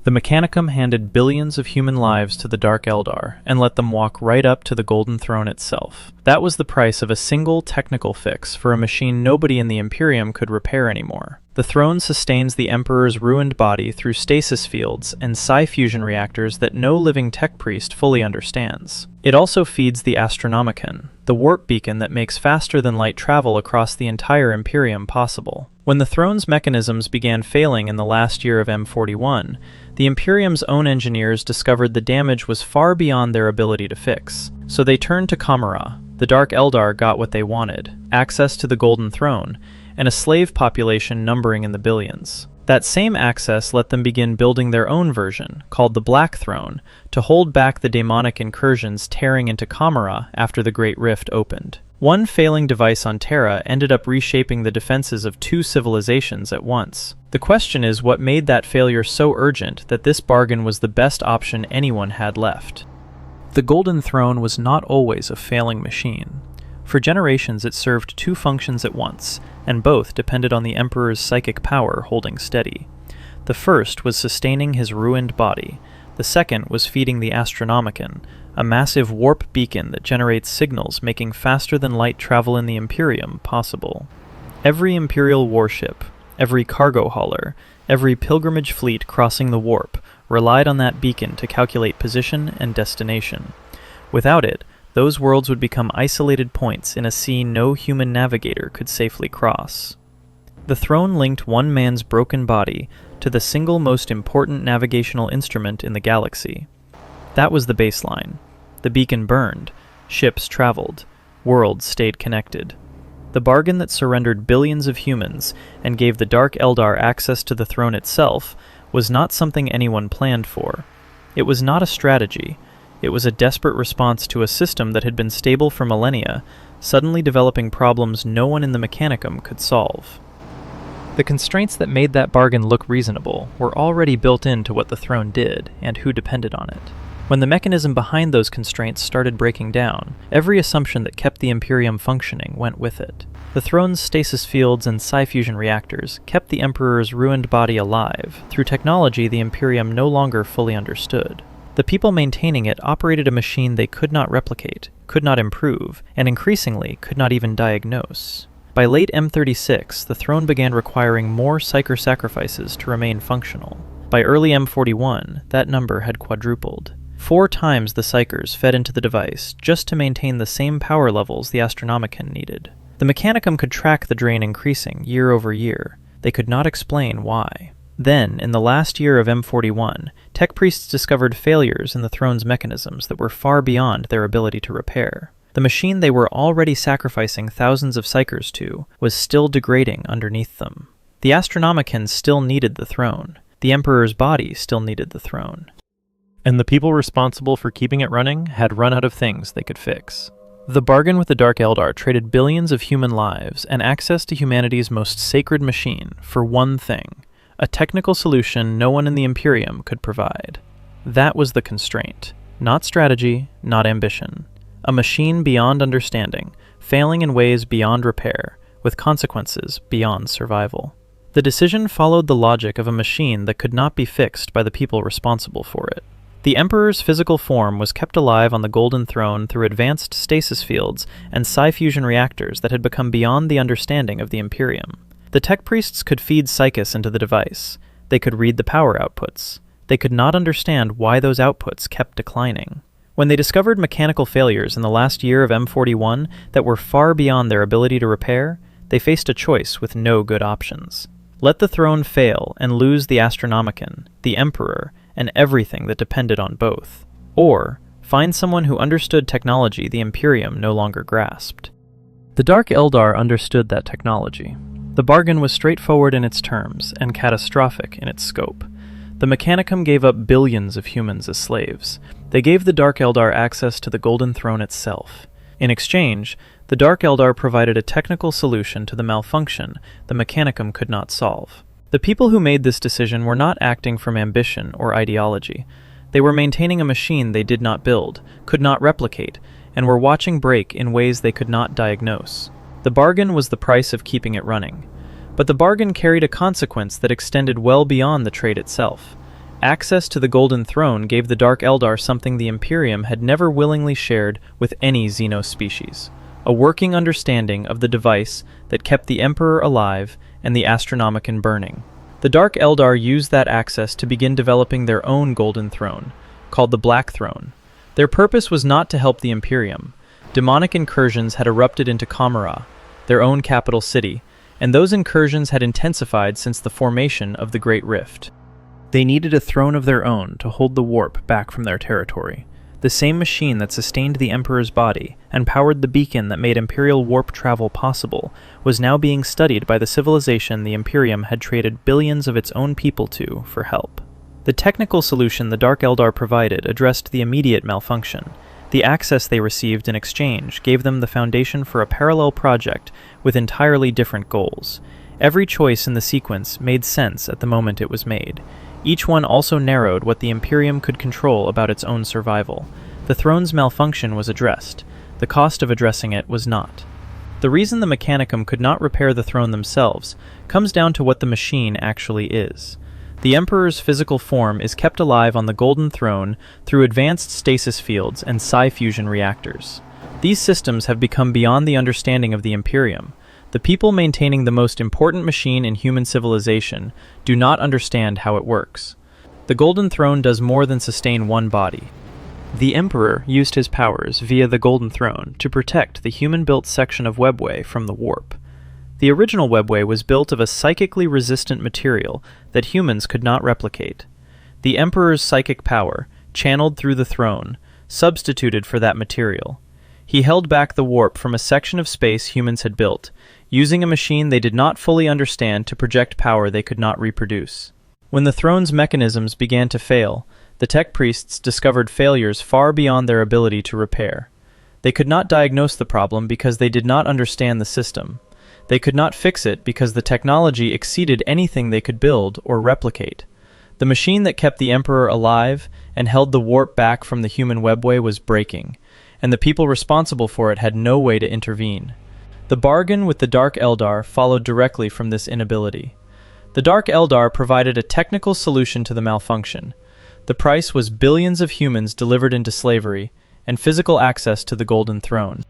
The Mechanicum handed billions of human lives to the Dark Eldar and let them walk right up to the Golden Throne itself. That was the price of a single technical fix for a machine nobody in the Imperium could repair anymore. The throne sustains the Emperor's ruined body through stasis fields and psi-fusion reactors that no living Techpriest fully understands. It also feeds the Astronomican, the warp beacon that makes faster-than-light travel across the entire Imperium possible. When the throne's mechanisms began failing in the last year of M41, the Imperium's own engineers discovered the damage was far beyond their ability to fix. So they turned to Commorragh. The Dark Eldar got what they wanted: access to the Golden Throne, and a slave population numbering in the billions. That same access let them begin building their own version, called the Black Throne, to hold back the demonic incursions tearing into Commorragh after the Great Rift opened. One failing device on Terra ended up reshaping the defenses of two civilizations at once. The question is what made that failure so urgent that this bargain was the best option anyone had left. The Golden Throne was not always a failing machine. For generations it served two functions at once, and both depended on the Emperor's psychic power holding steady. The first was sustaining his ruined body. The second was feeding the Astronomican, a massive warp beacon that generates signals making faster-than-light travel in the Imperium possible. Every Imperial warship, every cargo hauler, every pilgrimage fleet crossing the warp relied on that beacon to calculate position and destination. Without it, those worlds would become isolated points in a sea no human navigator could safely cross. The throne linked one man's broken body to the single most important navigational instrument in the galaxy. That was the baseline. The beacon burned, ships traveled, worlds stayed connected. The bargain that surrendered billions of humans and gave the Dark Eldar access to the throne itself was not something anyone planned for. It was not a strategy. It was a desperate response to a system that had been stable for millennia, suddenly developing problems no one in the Mechanicum could solve. The constraints that made that bargain look reasonable were already built into what the throne did and who depended on it. When the mechanism behind those constraints started breaking down, every assumption that kept the Imperium functioning went with it. The throne's stasis fields and psi-fusion reactors kept the Emperor's ruined body alive through technology the Imperium no longer fully understood. The people maintaining it operated a machine they could not replicate, could not improve, and increasingly could not even diagnose. By late M36, the throne began requiring more psyker sacrifices to remain functional. By early M41, that number had quadrupled. 4 times the psykers fed into the device just to maintain the same power levels the Astronomican needed. The Mechanicum could track the drain increasing year over year. They could not explain why. Then, in the last year of M41, Techpriests discovered failures in the throne's mechanisms that were far beyond their ability to repair. The machine they were already sacrificing thousands of psykers to was still degrading underneath them. The Astronomican still needed the throne. The Emperor's body still needed the throne. And the people responsible for keeping it running had run out of things they could fix. The bargain with the Dark Eldar traded billions of human lives and access to humanity's most sacred machine for one thing: a technical solution no one in the Imperium could provide. That was the constraint. Not strategy, not ambition. A machine beyond understanding, failing in ways beyond repair, with consequences beyond survival. The decision followed the logic of a machine that could not be fixed by the people responsible for it. The Emperor's physical form was kept alive on the Golden Throne through advanced stasis fields and psi-fusion reactors that had become beyond the understanding of the Imperium. The Techpriests could feed psychus into the device. They could read the power outputs. They could not understand why those outputs kept declining. When they discovered mechanical failures in the last year of M41 that were far beyond their ability to repair, they faced a choice with no good options. Let the throne fail and lose the Astronomican, the Emperor, and everything that depended on both. Or find someone who understood technology the Imperium no longer grasped. The Dark Eldar understood that technology. The bargain was straightforward in its terms and catastrophic in its scope. The Mechanicum gave up billions of humans as slaves. They gave the Dark Eldar access to the Golden Throne itself. In exchange, the Dark Eldar provided a technical solution to the malfunction the Mechanicum could not solve. The people who made this decision were not acting from ambition or ideology. They were maintaining a machine they did not build, could not replicate, and were watching break in ways they could not diagnose. The bargain was the price of keeping it running. But the bargain carried a consequence that extended well beyond the trade itself. Access to the Golden Throne gave the Dark Eldar something the Imperium had never willingly shared with any Xenos species: a working understanding of the device that kept the Emperor alive and the Astronomican burning. The Dark Eldar used that access to begin developing their own Golden Throne, called the Black Throne. Their purpose was not to help the Imperium. Demonic incursions had erupted into Commorragh, their own capital city, and those incursions had intensified since the formation of the Great Rift. They needed a throne of their own to hold the warp back from their territory. The same machine that sustained the Emperor's body and powered the beacon that made Imperial warp travel possible was now being studied by the civilization the Imperium had traded billions of its own people to for help. The technical solution the Dark Eldar provided addressed the immediate malfunction. The access they received in exchange gave them the foundation for a parallel project with entirely different goals. Every choice in the sequence made sense at the moment it was made. Each one also narrowed what the Imperium could control about its own survival. The throne's malfunction was addressed. The cost of addressing it was not. The reason the Mechanicum could not repair the throne themselves comes down to what the machine actually is. The Emperor's physical form is kept alive on the Golden Throne through advanced stasis fields and psi-fusion reactors. These systems have become beyond the understanding of the Imperium. The people maintaining the most important machine in human civilization do not understand how it works. The Golden Throne does more than sustain one body. The Emperor used his powers via the Golden Throne to protect the human-built section of webway from the warp. The original webway was built of a psychically resistant material that humans could not replicate. The Emperor's psychic power, channeled through the throne, substituted for that material. He held back the warp from a section of space humans had built, using a machine they did not fully understand to project power they could not reproduce. When the throne's mechanisms began to fail, the Techpriests discovered failures far beyond their ability to repair. They could not diagnose the problem because they did not understand the system. They could not fix it because the technology exceeded anything they could build or replicate. The machine that kept the Emperor alive and held the warp back from the human webway was breaking, and the people responsible for it had no way to intervene. The bargain with the Dark Eldar followed directly from this inability. The Dark Eldar provided a technical solution to the malfunction. The price was billions of humans delivered into slavery and physical access to the Golden Throne.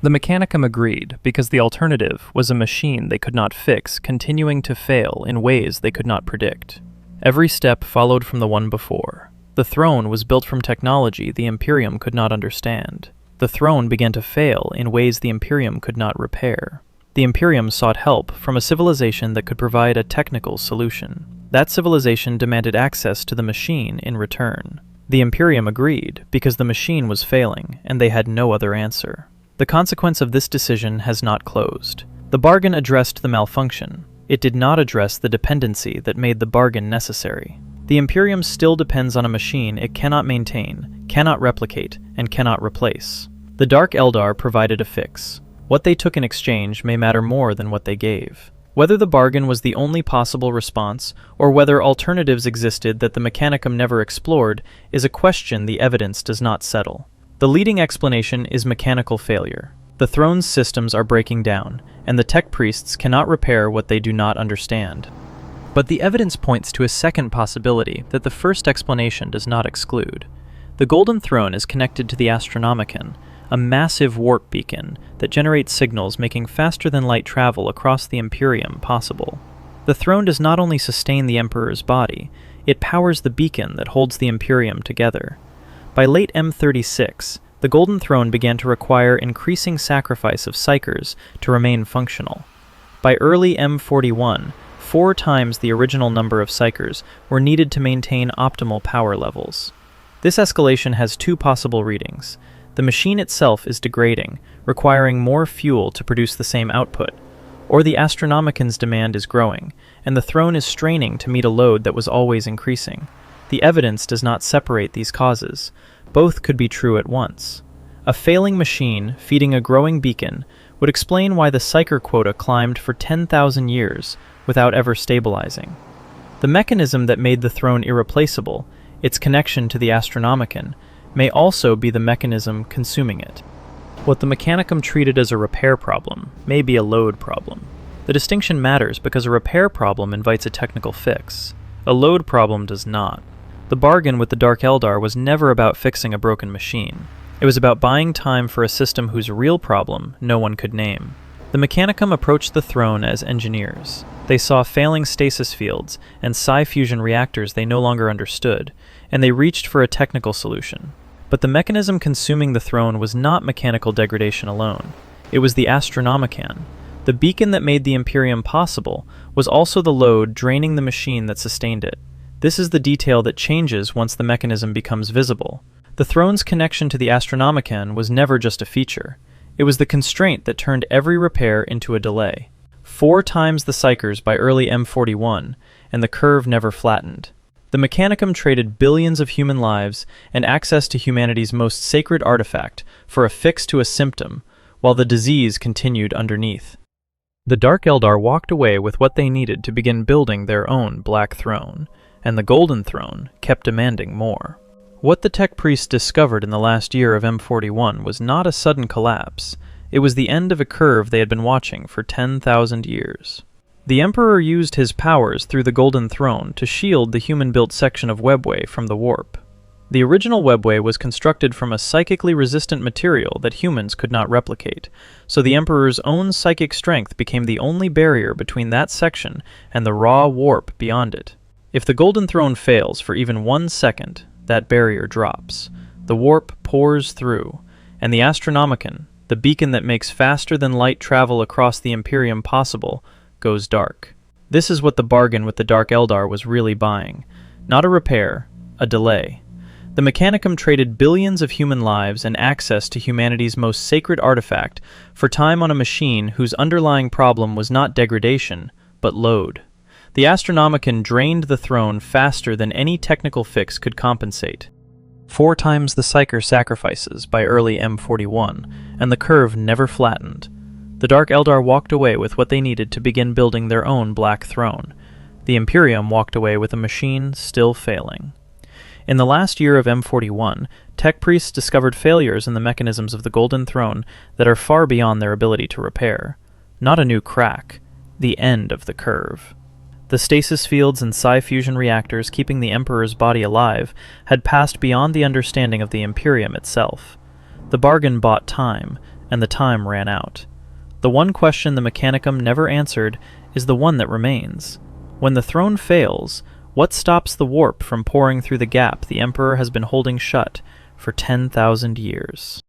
The Mechanicum agreed because the alternative was a machine they could not fix, continuing to fail in ways they could not predict. Every step followed from the one before. The throne was built from technology the Imperium could not understand. The throne began to fail in ways the Imperium could not repair. The Imperium sought help from a civilization that could provide a technical solution. That civilization demanded access to the machine in return. The Imperium agreed because the machine was failing and they had no other answer. The consequence of this decision has not closed. The bargain addressed the malfunction. It did not address the dependency that made the bargain necessary. The Imperium still depends on a machine it cannot maintain, cannot replicate, and cannot replace. The Dark Eldar provided a fix. What they took in exchange may matter more than what they gave. Whether the bargain was the only possible response, or whether alternatives existed that the Mechanicum never explored, is a question the evidence does not settle. The leading explanation is mechanical failure. The throne's systems are breaking down, and the Techpriests cannot repair what they do not understand. But the evidence points to a second possibility that the first explanation does not exclude. The Golden Throne is connected to the Astronomican, a massive warp beacon that generates signals making faster-than-light travel across the Imperium possible. The throne does not only sustain the Emperor's body, it powers the beacon that holds the Imperium together. By late M36, the Golden Throne began to require increasing sacrifice of psykers to remain functional. By early M41, 4 times the original number of psykers were needed to maintain optimal power levels. This escalation has 2 possible readings. The machine itself is degrading, requiring more fuel to produce the same output, or the Astronomican's demand is growing, and the throne is straining to meet a load that was always increasing. The evidence does not separate these causes. Both could be true at once. A failing machine feeding a growing beacon would explain why the psyker quota climbed for 10,000 years without ever stabilizing. The mechanism that made the throne irreplaceable, its connection to the Astronomican, may also be the mechanism consuming it. What the Mechanicum treated as a repair problem may be a load problem. The distinction matters because a repair problem invites a technical fix. A load problem does not. The bargain with the Dark Eldar was never about fixing a broken machine. It was about buying time for a system whose real problem no one could name. The Mechanicum approached the throne as engineers. They saw failing stasis fields and psi-fusion reactors they no longer understood, and they reached for a technical solution. But the mechanism consuming the throne was not mechanical degradation alone. It was the Astronomican. The beacon that made the Imperium possible was also the load draining the machine that sustained it. This is the detail that changes once the mechanism becomes visible. The throne's connection to the Astronomican was never just a feature. It was the constraint that turned every repair into a delay. 4 times the psykers by early M41, and the curve never flattened. The Mechanicum traded billions of human lives and access to humanity's most sacred artifact for a fix to a symptom, while the disease continued underneath. The Dark Eldar walked away with what they needed to begin building their own Black Throne, and the Golden Throne kept demanding more. What the Techpriests discovered in the last year of M41 was not a sudden collapse. It was the end of a curve they had been watching for 10,000 years. The Emperor used his powers through the Golden Throne to shield the human-built section of webway from the warp. The original webway was constructed from a psychically resistant material that humans could not replicate, so the Emperor's own psychic strength became the only barrier between that section and the raw warp beyond it. If the Golden Throne fails for even 1 second, that barrier drops. The warp pours through, and the Astronomican, the beacon that makes faster-than-light travel across the Imperium possible, goes dark. This is what the bargain with the Dark Eldar was really buying. Not a repair, a delay. The Mechanicum traded billions of human lives and access to humanity's most sacred artifact for time on a machine whose underlying problem was not degradation, but load. The Astronomican drained the throne faster than any technical fix could compensate. 4 times the psyker sacrifices by early M41, and the curve never flattened. The Dark Eldar walked away with what they needed to begin building their own Black Throne. The Imperium walked away with a machine still failing. In the last year of M41, Techpriests discovered failures in the mechanisms of the Golden Throne that are far beyond their ability to repair. Not a new crack, the end of the curve. The stasis fields and psi-fusion reactors keeping the Emperor's body alive had passed beyond the understanding of the Imperium itself. The bargain bought time, and the time ran out. The one question the Mechanicum never answered is the one that remains. When the throne fails, what stops the warp from pouring through the gap the Emperor has been holding shut for 10,000 years?